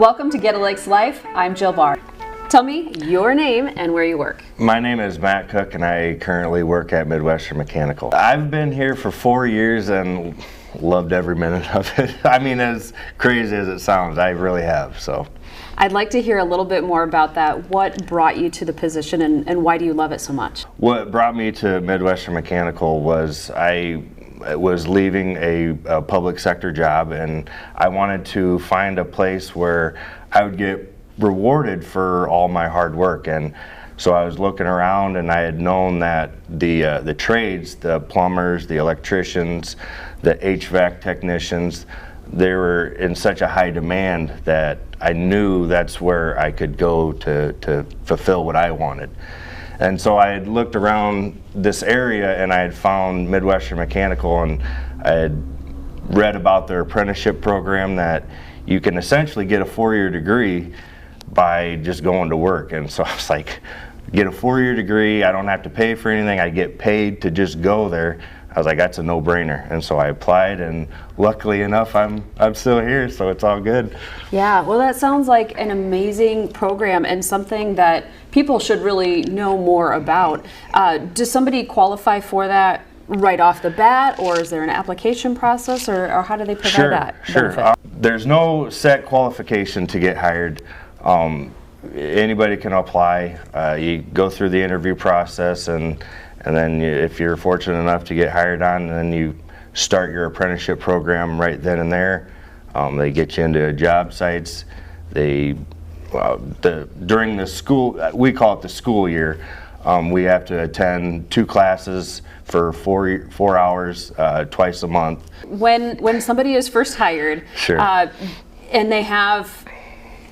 Welcome to Get a Lake's Life. I'm Jill Barr. Tell me your name and where you work. My name is Matt Cook and I currently work at Midwestern Mechanical. I've been here for 4 years and loved every minute of it. I mean, as crazy as it sounds, I really have. So I'd like to hear a little bit more about that. What brought you to the position and why do you love it so much? What brought me to Midwestern Mechanical was I was leaving a public sector job and I wanted to find a place where I would get rewarded for all my hard work. And so I was looking around and I had known that the trades, the plumbers, the electricians, the HVAC technicians, they were in such a high demand that I knew that's where I could go to fulfill what I wanted. And so I had looked around this area and I had found Midwestern Mechanical, and I had read about their apprenticeship program that you can essentially get a 4-year degree by just going to work. And so I was like, get a 4-year degree, I don't have to pay for anything, I get paid to just go there. I was like, that's a no-brainer. And so I applied, and luckily enough, I'm still here, so it's all good. Yeah, well, that sounds like an amazing program and something that people should really know more about. Does somebody qualify for that right off the bat, or is there an application process, or how do they provide that benefit? Sure. There's no set qualification to get hired. Anybody can apply. You go through the interview process, and then if you're fortunate enough to get hired on, then you start your apprenticeship program right then and there. They get you into job sites. During the school, we call it the school year, we have to attend 2 classes for 4 hours twice a month. When somebody is first hired, Sure. And they have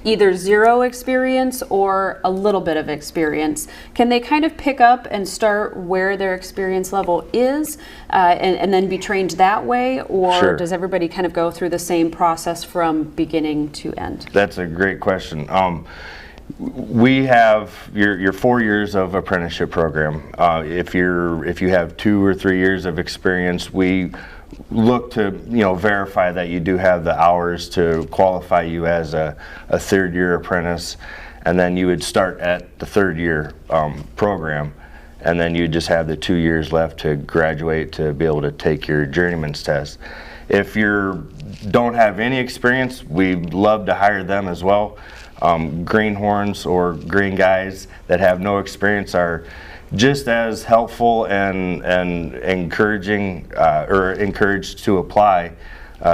either zero experience or a little bit of experience, can they kind of pick up and start where their experience level is and then be trained that way, or Sure. does everybody kind of go through the same process from beginning to end? That's a great question. We have your 4 years of apprenticeship program. If you have 2 or 3 years of experience, we look to verify that you do have the hours to qualify you as a 3rd-year apprentice, and then you would start at the 3rd-year program, and then you just have the 2 years left to graduate to be able to take your journeyman's test. If you don't have any experience, we'd love to hire them as well. Greenhorns or green guys that have no experience are just as helpful and encouraging or encouraged to apply,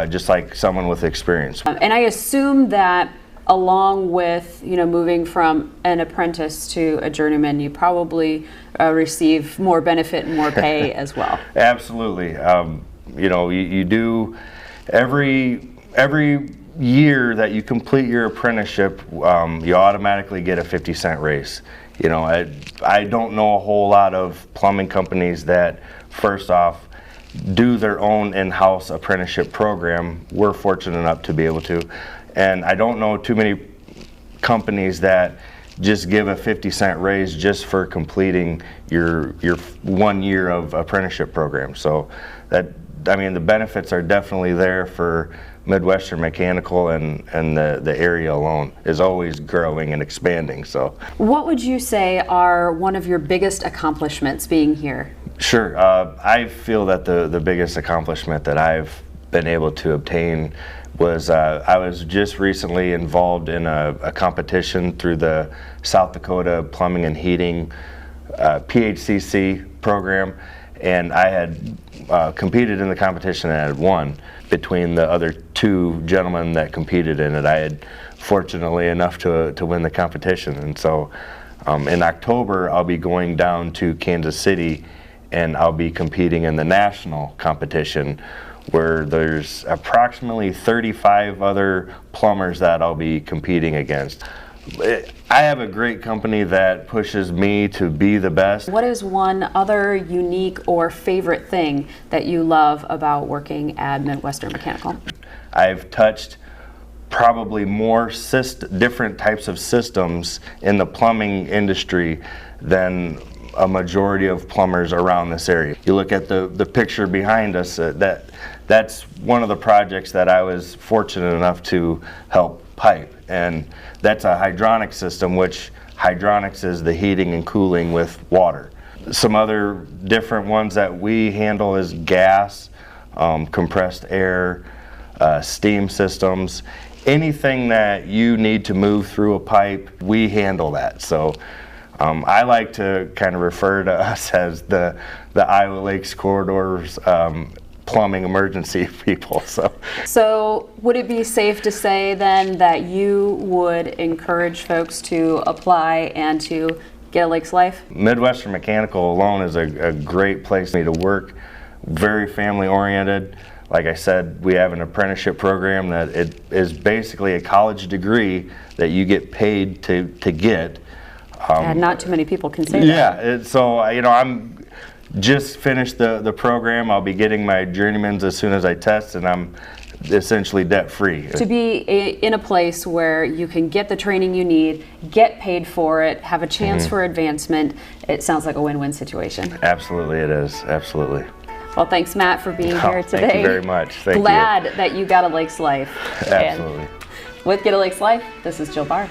just like someone with experience. And I assume that along with moving from an apprentice to a journeyman, you probably receive more benefit and more pay as well. Absolutely. You do every year that you complete your apprenticeship, you automatically get a 50-cent raise. I don't know a whole lot of plumbing companies that, first off, do their own in-house apprenticeship program. We're fortunate enough to be able to. And I don't know too many companies that just give a 50-cent raise just for completing your 1 year of apprenticeship program. So the benefits are definitely there for Midwestern Mechanical, and the area alone is always growing and expanding. So, what would you say are one of your biggest accomplishments being here? Sure. I feel that the biggest accomplishment that I've been able to obtain was I was just recently involved in a competition through the South Dakota Plumbing and Heating PHCC program, and I had competed in the competition and I had won. Between the other 2 gentlemen that competed in it, I had fortunately enough to win the competition. And so in October, I'll be going down to Kansas City and I'll be competing in the national competition, where there's approximately 35 other plumbers that I'll be competing against. I have a great company that pushes me to be the best. What is one other unique or favorite thing that you love about working at Midwestern Mechanical? I've touched probably more different types of systems in the plumbing industry than a majority of plumbers around this area. You look at the picture behind us, that's one of the projects that I was fortunate enough to help pipe, and that's a hydronic system, which hydronics is the heating and cooling with water. Some other different ones that we handle is gas, compressed air, steam systems. Anything that you need to move through a pipe, we handle that. So I like to kind of refer to us as the Iowa Lakes Corridor's plumbing emergency people. So would it be safe to say then that you would encourage folks to apply and to get a Lakes Life? Midwestern Mechanical alone is a great place for me to work. Very family oriented. Like I said, we have an apprenticeship program that it is basically a college degree that you get paid to get. Not too many people can say that. Yeah, so I'm just finished the program. I'll be getting my journeyman's as soon as I test, and I'm essentially debt free. To be in a place where you can get the training you need, get paid for it, have a chance for advancement, it sounds like a win-win situation. Absolutely it is, absolutely. Well, thanks, Matt, for being here today. Thank you very much. Thank Glad that you got a Lakes Life. Absolutely. And with Get a Lakes Life, this is Jill Barr.